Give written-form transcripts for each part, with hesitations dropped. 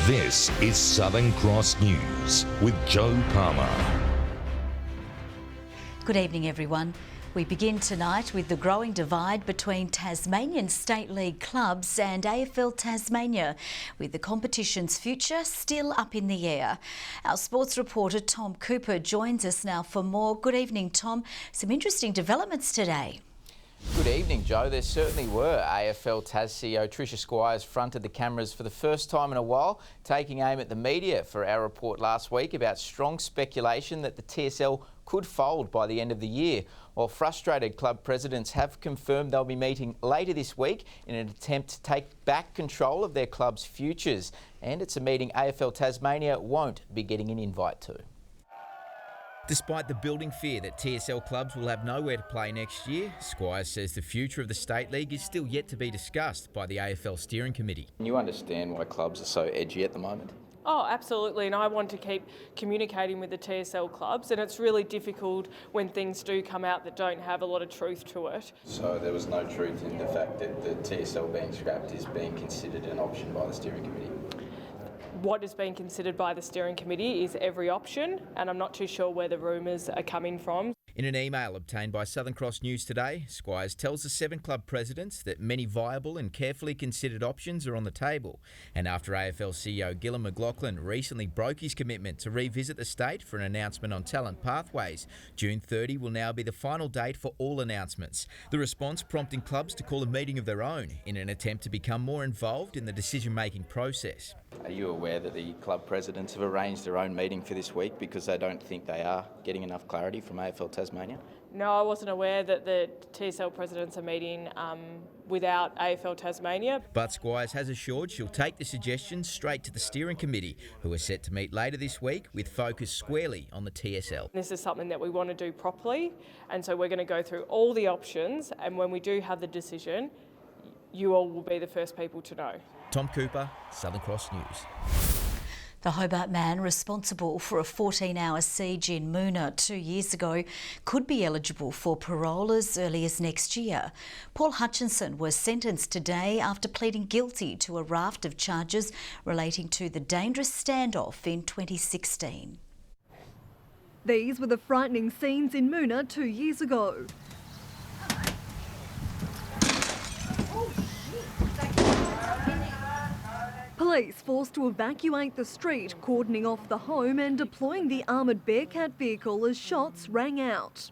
This is Southern Cross News with Joe Palmer. Good evening, everyone. We begin tonight with the growing divide between Tasmanian State League clubs and AFL Tasmania, with the competition's future still up in the air. Our sports reporter Tom Cooper joins us now for more. Good evening, Tom. Some interesting developments today. Good evening, Joe. There certainly were. AFL Tas CEO Tricia Squires fronted the cameras for the first time in a while, taking aim at the media for our report last week about strong speculation that the TSL could fold by the end of the year. While frustrated club presidents have confirmed they'll be meeting later this week in an attempt to take back control of their club's futures. And it's a meeting AFL Tasmania won't be getting an invite to. Despite the building fear that TSL clubs will have nowhere to play next year, Squires says the future of the State League is still yet to be discussed by the AFL Steering Committee. Can you understand why clubs are so edgy at the moment? Oh, absolutely, and I want to keep communicating with the TSL clubs, and it's really difficult when things do come out that don't have a lot of truth to it. So there was no truth in the fact that the TSL being scrapped is being considered an option by the Steering Committee? What is being considered by the Steering Committee is every option, and I'm not too sure where the rumours are coming from. In an email obtained by Southern Cross News today, Squires tells the 7 club presidents that many viable and carefully considered options are on the table. And after AFL CEO Gillon McLachlan recently broke his commitment to revisit the state for an announcement on talent pathways, June 30 will now be the final date for all announcements. The response prompting clubs to call a meeting of their own in an attempt to become more involved in the decision-making process. Are you aware that the club presidents have arranged their own meeting for this week because they don't think they are getting enough clarity from AFL Tasmania? No, I wasn't aware that the TSL presidents are meeting without AFL Tasmania. But Squires has assured she'll take the suggestions straight to the Steering Committee, who are set to meet later this week with focus squarely on the TSL. This is something that we want to do properly, and so we're going to go through all the options, and when we do have the decision, you all will be the first people to know. Tom Cooper, Southern Cross News. The Hobart man responsible for a 14-hour siege in Moona 2 years ago could be eligible for parole as early as next year. Paul Hutchinson was sentenced today after pleading guilty to a raft of charges relating to the dangerous standoff in 2016. These were the frightening scenes in Moona 2 years ago. Police forced to evacuate the street, cordoning off the home and deploying the armoured Bearcat vehicle as shots rang out.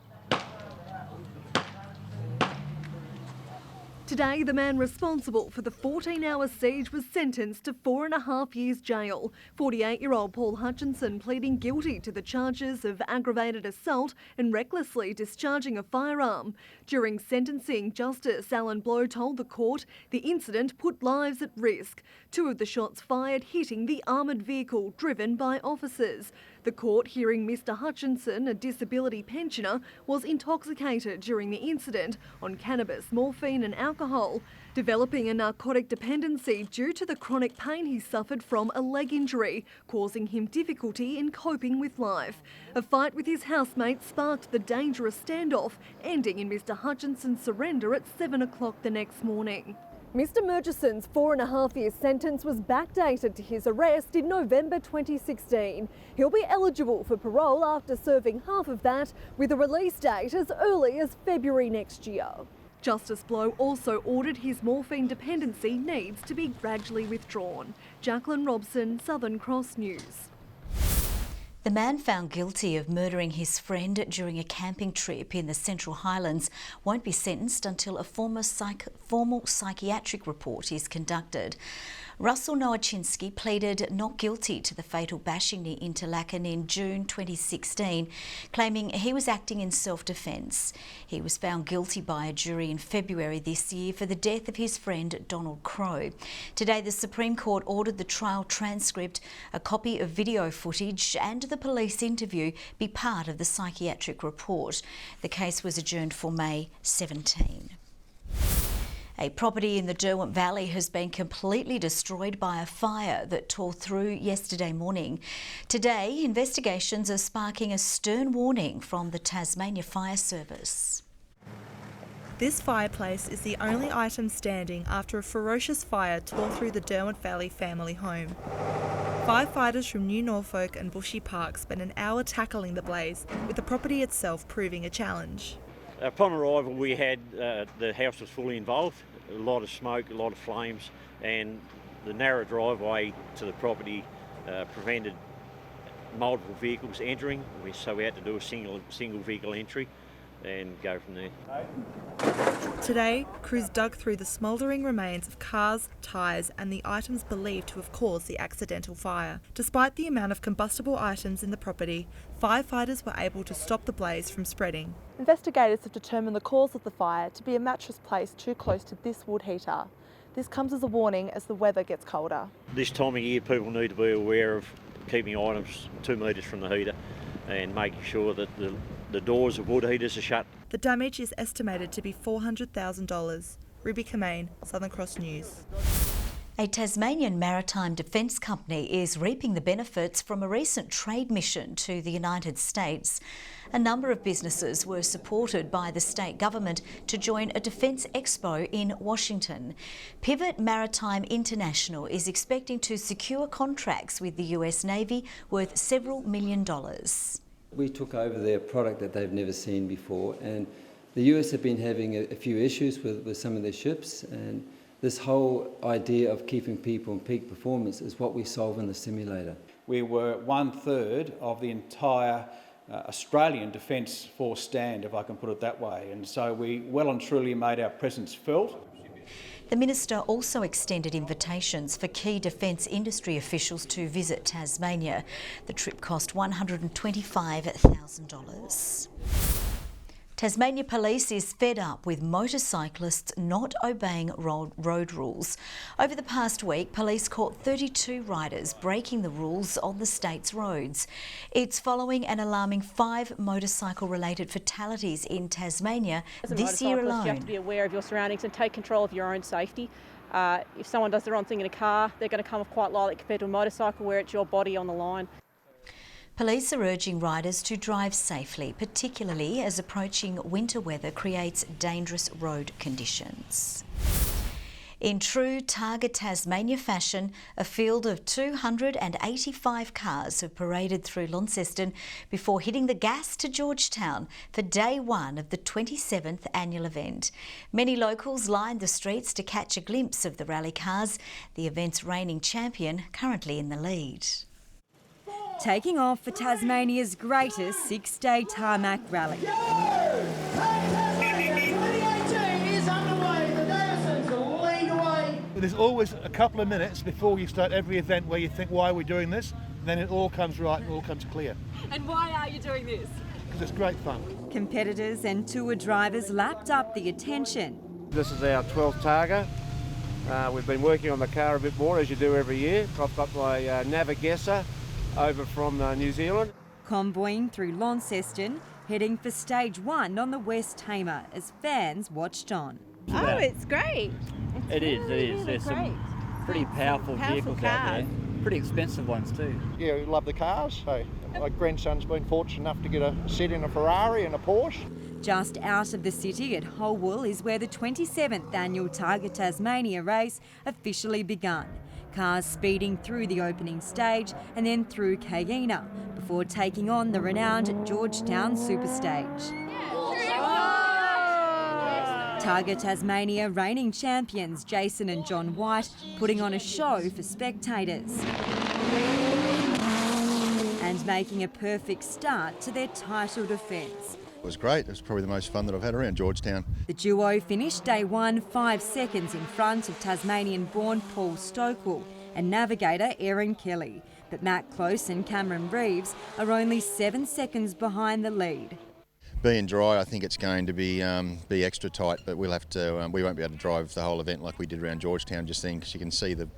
Today, the man responsible for the 14-hour siege was sentenced to 4.5 years jail. 48-year-old Paul Hutchinson pleading guilty to the charges of aggravated assault and recklessly discharging a firearm. During sentencing, Justice Alan Blow told the court the incident put lives at risk. 2 of the shots fired hitting the armoured vehicle driven by officers. The court hearing Mr Hutchinson, a disability pensioner, was intoxicated during the incident on cannabis, morphine and alcohol, developing a narcotic dependency due to the chronic pain he suffered from a leg injury, causing him difficulty in coping with life. A fight with his housemate sparked the dangerous standoff, ending in Mr Hutchinson's surrender at 7 o'clock the next morning. Mr Murchison's 4.5-year sentence was backdated to his arrest in November 2016. He'll be eligible for parole after serving half of that, with a release date as early as February next year. Justice Blow also ordered his morphine dependency needs to be gradually withdrawn. Jacqueline Robson, Southern Cross News. The man found guilty of murdering his friend during a camping trip in the Central Highlands won't be sentenced until a formal psychiatric report is conducted. Russell Nowaczynski pleaded not guilty to the fatal bashing near Interlaken in June 2016, claiming he was acting in self-defence. He was found guilty by a jury in February this year for the death of his friend Donald Crowe. Today, the Supreme Court ordered the trial transcript, a copy of video footage and the police interview be part of the psychiatric report. The case was adjourned for May 17. A property in the Derwent Valley has been completely destroyed by a fire that tore through yesterday morning. Today, investigations are sparking a stern warning from the Tasmania Fire Service. This fireplace is the only item standing after a ferocious fire tore through the Derwent Valley family home. Firefighters from New Norfolk and Bushy Park spent an hour tackling the blaze, with the property itself proving a challenge. Upon arrival, we had the house was fully involved, a lot of smoke, a lot of flames, and the narrow driveway to the property prevented multiple vehicles entering, so we had to do a single vehicle entry and go from there. Today, crews dug through the smouldering remains of cars, tyres and the items believed to have caused the accidental fire. Despite the amount of combustible items in the property, firefighters were able to stop the blaze from spreading. Investigators have determined the cause of the fire to be a mattress placed too close to this wood heater. This comes as a warning as the weather gets colder. This time of year, people need to be aware of keeping items 2 metres from the heater and making sure that the doors of wood heaters are shut. The damage is estimated to be $400,000. Ruby Kamain, Southern Cross News. A Tasmanian maritime defence company is reaping the benefits from a recent trade mission to the United States. A number of businesses were supported by the state government to join a defence expo in Washington. Pivot Maritime International is expecting to secure contracts with the US Navy worth several $1 million. We took over their product that they've never seen before, and the US have been having a few issues with some of their ships, and this whole idea of keeping people in peak performance is what we solve in the simulator. We were 1/3 of the entire Australian Defence Force stand, if I can put it that way, and so we well and truly made our presence felt. The Minister also extended invitations for key defence industry officials to visit Tasmania. The trip cost $125,000. Tasmania Police is fed up with motorcyclists not obeying road rules. Over the past week, police caught 32 riders breaking the rules on the state's roads. It's following an alarming 5 motorcycle-related fatalities in Tasmania this year alone. You have to be aware of your surroundings and take control of your own safety. If someone does the wrong thing in a car, they're going to come off quite lightly compared to a motorcycle where it's your body on the line. Police are urging riders to drive safely, particularly as approaching winter weather creates dangerous road conditions. In true Targa Tasmania fashion, a field of 285 cars have paraded through Launceston before hitting the gas to Georgetown for day one of the 27th annual event. Many locals lined the streets to catch a glimpse of the rally cars, the event's reigning champion currently in the lead. Taking off for Tasmania's greatest 6-day tarmac rally. There's always a couple of minutes before you start every event where you think, why are we doing this? Then it all comes right and all comes clear. And why are you doing this? Because it's great fun. Competitors and tour drivers lapped up the attention. This is our 12th Targa. We've been working on the car a bit more, as you do every year. I've got my Navigessa over from New Zealand. Convoying through Launceston, heading for stage 1 on the West Tamer as fans watched on. Oh, it's great. It is. There's some pretty powerful vehicles out there. Pretty expensive ones too. Yeah, we love the cars. So my grandson's been fortunate enough to get a seat in a Ferrari and a Porsche. Just out of the city at Holwell is where the 27th annual Targa Tasmania race officially begun. Cars speeding through the opening stage and then through Cayena before taking on the renowned Georgetown Superstage. Targa Tasmania reigning champions Jason and John White putting on a show for spectators and making a perfect start to their title defence. It was great. It was probably the most fun that I've had around Georgetown. The duo finished day one 5 seconds in front of Tasmanian-born Paul Stockwell and navigator Aaron Kelly. But Matt Close and Cameron Reeves are only 7 seconds behind the lead. Being dry, I think it's going to be extra tight, but we'll have to. We won't be able to drive the whole event like we did around Georgetown, just then, because you can see the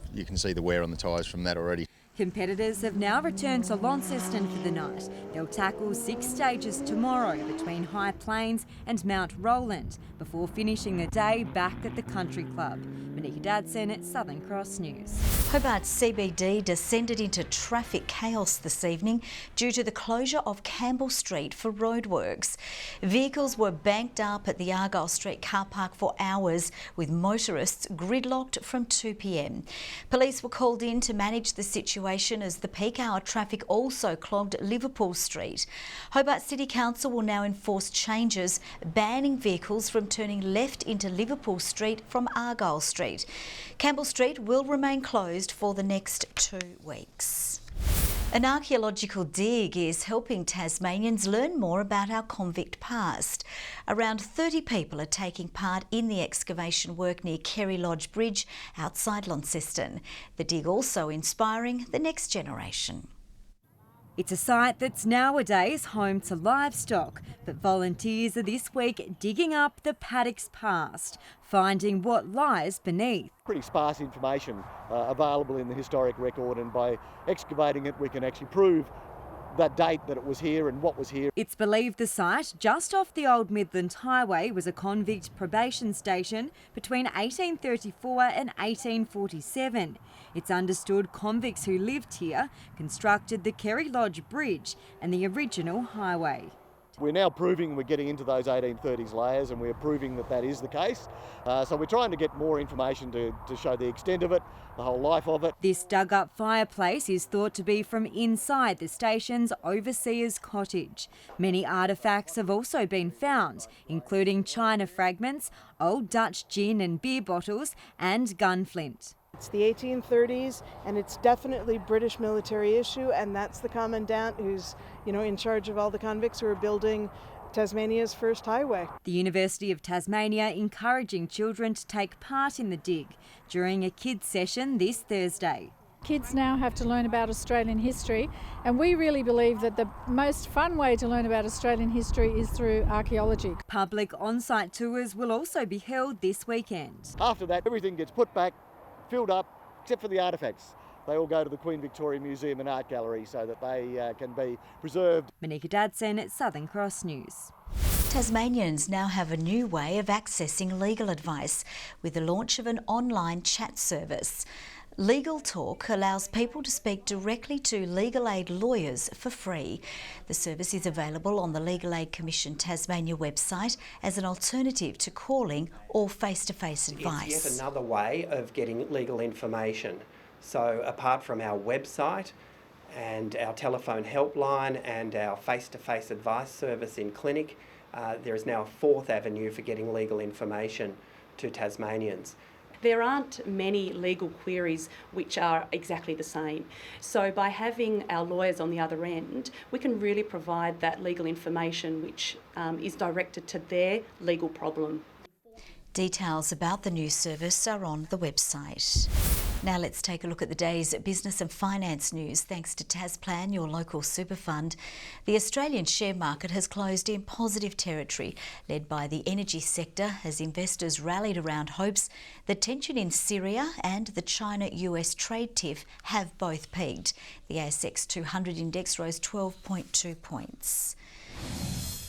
wear on the tyres from that already. Competitors have now returned to Launceston for the night. They'll tackle 6 stages tomorrow between High Plains and Mount Roland before finishing the day back at the Country Club. Monica Dadson at Southern Cross News. Hobart CBD descended into traffic chaos this evening due to the closure of Campbell Street for roadworks. Vehicles were banked up at the Argyle Street car park for hours, with motorists gridlocked from 2 p.m. Police were called in to manage the situation as the peak hour traffic also clogged Liverpool Street. Hobart City Council will now enforce changes banning vehicles from turning left into Liverpool Street from Argyle Street. Campbell Street will remain closed for the next 2 weeks. An archaeological dig is helping Tasmanians learn more about our convict past. Around 30 people are taking part in the excavation work near Kerry Lodge Bridge outside Launceston. The dig also inspiring the next generation. It's a site that's nowadays home to livestock, but volunteers are this week digging up the paddock's past, finding what lies beneath. Pretty sparse information available in the historic record, and by excavating it we can actually prove that date that it was here and what was here. It's believed the site, just off the Old Midland Highway, was a convict probation station between 1834 and 1847. It's understood convicts who lived here constructed the Kerry Lodge Bridge and the original highway. We're now proving we're getting into those 1830s layers, and we're proving that that is the case. So we're trying to get more information to show the extent of it, the whole life of it. This dug-up fireplace is thought to be from inside the station's overseer's cottage. Many artefacts have also been found, including china fragments, old Dutch gin and beer bottles and gunflint. It's the 1830s, and it's definitely British military issue, and that's the commandant who's, in charge of all the convicts who are building Tasmania's first highway. The University of Tasmania encouraging children to take part in the dig during a kids' session this Thursday. Kids now have to learn about Australian history, and we really believe that the most fun way to learn about Australian history is through archaeology. Public on-site tours will also be held this weekend. After that, everything gets put back, filled up, except for the artefacts. They all go to the Queen Victoria Museum and Art Gallery so that they can be preserved. Monica Dadson at Southern Cross News. Tasmanians now have a new way of accessing legal advice with the launch of an online chat service. Legal Talk allows people to speak directly to legal aid lawyers for free. The service is available on the Legal Aid Commission Tasmania website as an alternative to calling or face-to-face advice. It's yet another way of getting legal information. So apart from our website and our telephone helpline and our face-to-face advice service in clinic, there is now a 4th avenue for getting legal information to Tasmanians. There aren't many legal queries which are exactly the same. So by having our lawyers on the other end, we can really provide that legal information which is directed to their legal problem. Details about the new service are on the website. Now let's take a look at the day's business and finance news. Thanks to Tasplan, your local super fund, the Australian share market has closed in positive territory, led by the energy sector as investors rallied around hopes that tension in Syria and the China-US trade tiff have both peaked. The ASX 200 index rose 12.2 points.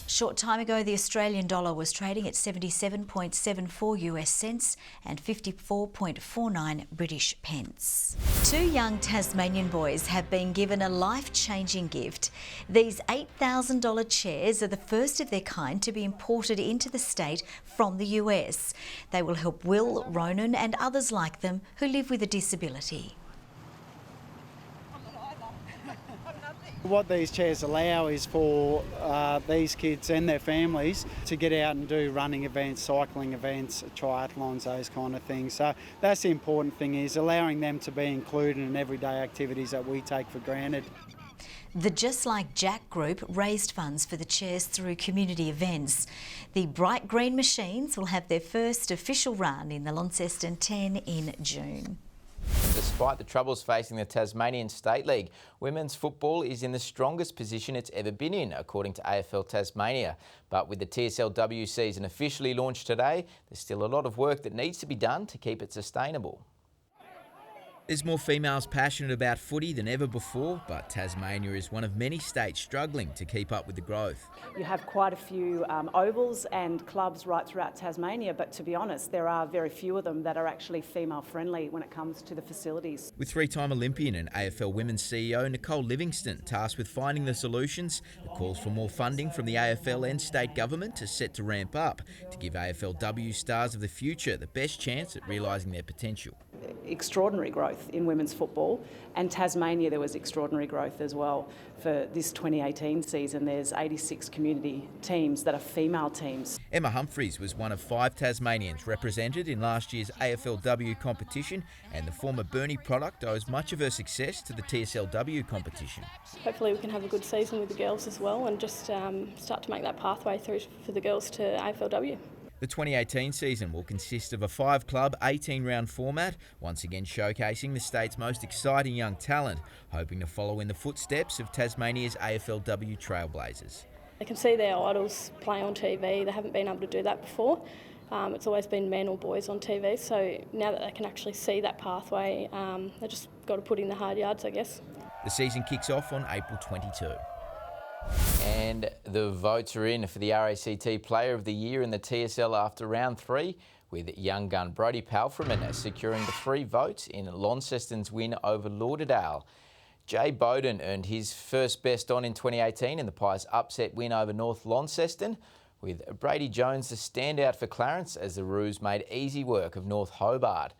Short time ago, the Australian dollar was trading at 77.74 US cents and 54.49 British pence. 2 young Tasmanian boys have been given a life-changing gift. These $8,000 chairs are the first of their kind to be imported into the state from the US. They will help Will, Ronan and others like them who live with a disability. What these chairs allow is for these kids and their families to get out and do running events, cycling events, triathlons, those kind of things. So that's the important thing, is allowing them to be included in everyday activities that we take for granted. The Just Like Jack group raised funds for the chairs through community events. The bright green machines will have their first official run in the Launceston 10 in June. And despite the troubles facing the Tasmanian State League, women's football is in the strongest position it's ever been in, according to AFL Tasmania. But with the TSLW season officially launched today, there's still a lot of work that needs to be done to keep it sustainable. There's more females passionate about footy than ever before, but Tasmania is one of many states struggling to keep up with the growth. You have quite a few ovals and clubs right throughout Tasmania, but to be honest, there are very few of them that are actually female friendly when it comes to the facilities. With three-time Olympian and AFL Women's CEO Nicole Livingstone tasked with finding the solutions, the calls for more funding from the AFL and state government are set to ramp up to give AFLW stars of the future the best chance at realising their potential. Extraordinary growth in women's football, and Tasmania there was extraordinary growth as well. For this 2018 season, there's 86 community teams that are female teams. Emma Humphreys was one of 5 Tasmanians represented in last year's AFLW competition, and the former Burnie product owes much of her success to the TSLW competition. Hopefully we can have a good season with the girls as well and just start to make that pathway through for the girls to AFLW. The 2018 season will consist of a 5-club, 18-round format, once again showcasing the state's most exciting young talent, hoping to follow in the footsteps of Tasmania's AFLW trailblazers. They can see their idols play on TV. They haven't been able to do that before. It's always been men or boys on TV, so now that they can actually see that pathway, they've just got to put in the hard yards, I guess. The season kicks off on April 22. And the votes are in for the RACT Player of the Year in the TSL after round 3, with young gun Brodie Palfreman securing the 3 votes in Launceston's win over Lauderdale. Jay Bowden earned his first best on in 2018 in the Pies' upset win over North Launceston, with Brady Jones the standout for Clarence as the Roos made easy work of North Hobart.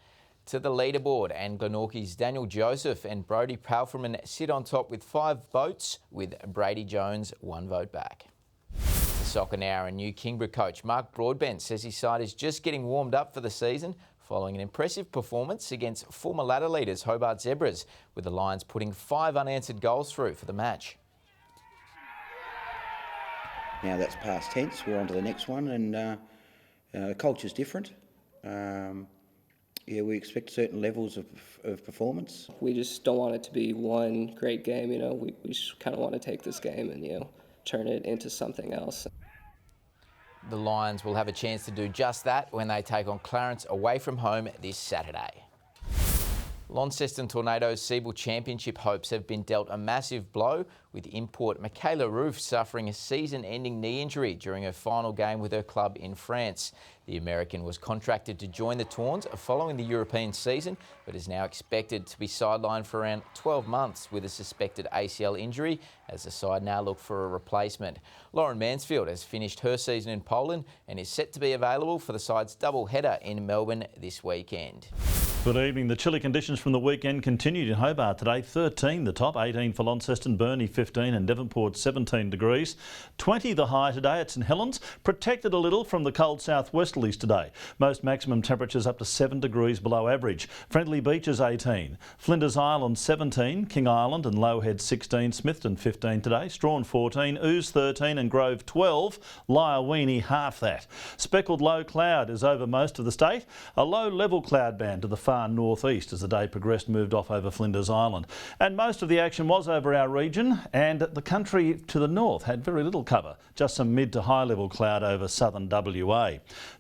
To the leaderboard, and Glenorchy's Daniel Joseph and Brodie Palfreman sit on top with 5 votes, with Brady Jones 1 vote back. The Soccer Now and new Kingborough coach Mark Broadbent says his side is just getting warmed up for the season following an impressive performance against former ladder leaders Hobart Zebras, with the Lions putting 5 unanswered goals through for the match. Now that's past tense, we're on to the next one, and the culture's different. Yeah, we expect certain levels of performance. We just don't want it to be one great game, we just kind of want to take this game and, turn it into something else. The Lions will have a chance to do just that when they take on Clarence away from home this Saturday. Launceston Tornadoes Siebel Championship hopes have been dealt a massive blow, with import Michaela Roof suffering a season-ending knee injury during her final game with her club in France. The American was contracted to join the Tawns following the European season, but is now expected to be sidelined for around 12 months with a suspected ACL injury, as the side now look for a replacement. Lauren Mansfield has finished her season in Poland and is set to be available for the side's double header in Melbourne this weekend. Good evening. The chilly conditions from the weekend continued in Hobart today. 13 the top, 18 for Launceston, Burnie 15 and Devonport 17 degrees. 20 the high today at St Helens, protected a little from the cold southwesterlies today. Most maximum temperatures up to 7 degrees below average. Friendly Beaches 18, Flinders Island 17, King Island and Lowhead 16, Smithton 15 today, Strawn 14, Ouse 13 and Grove 12, Lyoweeney half that. Speckled low cloud is over most of the state. A low level cloud band to the far northeast as the day progressed moved off over Flinders Island. And most of the action was over our region, and the country to the north had very little cover, just some mid to high level cloud over southern WA.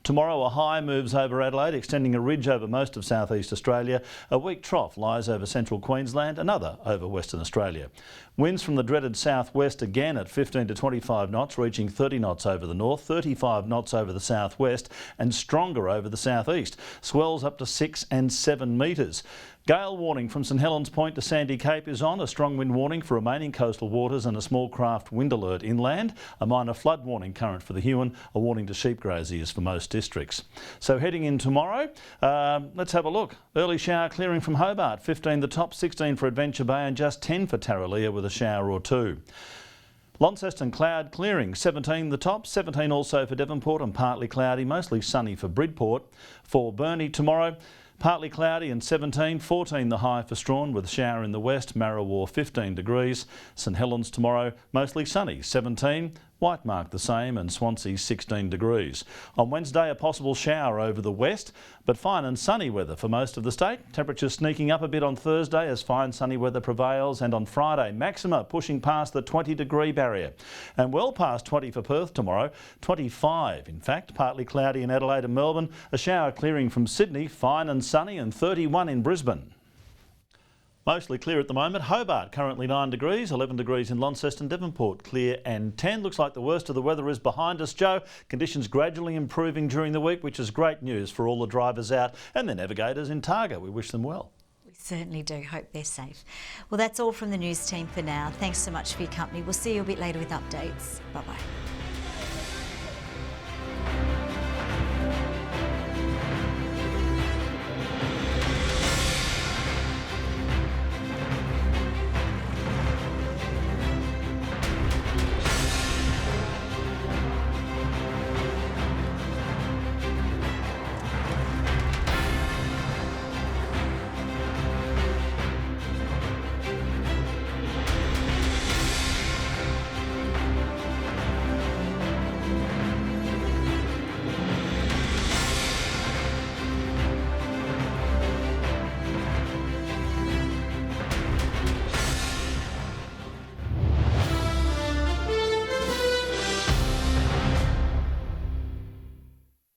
Tomorrow a high moves over Adelaide, extending a ridge over most of southeast Australia. A weak trough lies over central Queensland, another over Western Australia. Winds from the dreaded southwest again at 15 to 25 knots, reaching 30 knots over the north, 35 knots over the southwest and stronger over the southeast. Swells up to 6 and 7 metres. Gale warning from St Helens Point to Sandy Cape is on, a strong wind warning for remaining coastal waters and a small craft wind alert inland. A minor flood warning current for the Huon, a warning to sheep graziers for most districts. So heading in tomorrow, let's have a look. Early shower clearing from Hobart, 15 the top, 16 for Adventure Bay and just 10 for Tarraleah with a shower or 2. Launceston cloud clearing, 17 the top, 17 also for Devonport and partly cloudy, mostly sunny for Bridport. For Burnie tomorrow, partly cloudy and 17, 14 the high for Strawn with a shower in the west, Marrawar 15 degrees. St Helens tomorrow, mostly sunny, 17. Whitemark the same and Swansea 16 degrees. On Wednesday a possible shower over the west, but fine and sunny weather for most of the state. Temperatures sneaking up a bit on Thursday as fine sunny weather prevails, and on Friday maxima pushing past the 20 degree barrier and well past 20 for Perth tomorrow, 25 in fact, partly cloudy in Adelaide and Melbourne, a shower clearing from Sydney, fine and sunny and 31 in Brisbane. Mostly clear at the moment. Hobart currently 9 degrees, 11 degrees in Launceston, Devonport clear and 10. Looks like the worst of the weather is behind us, Joe. Conditions gradually improving during the week, which is great news for all the drivers out and the navigators in Targa. We wish them well. We certainly do. Hope they're safe. Well, that's all from the news team for now. Thanks so much for your company. We'll see you a bit later with updates. Bye-bye.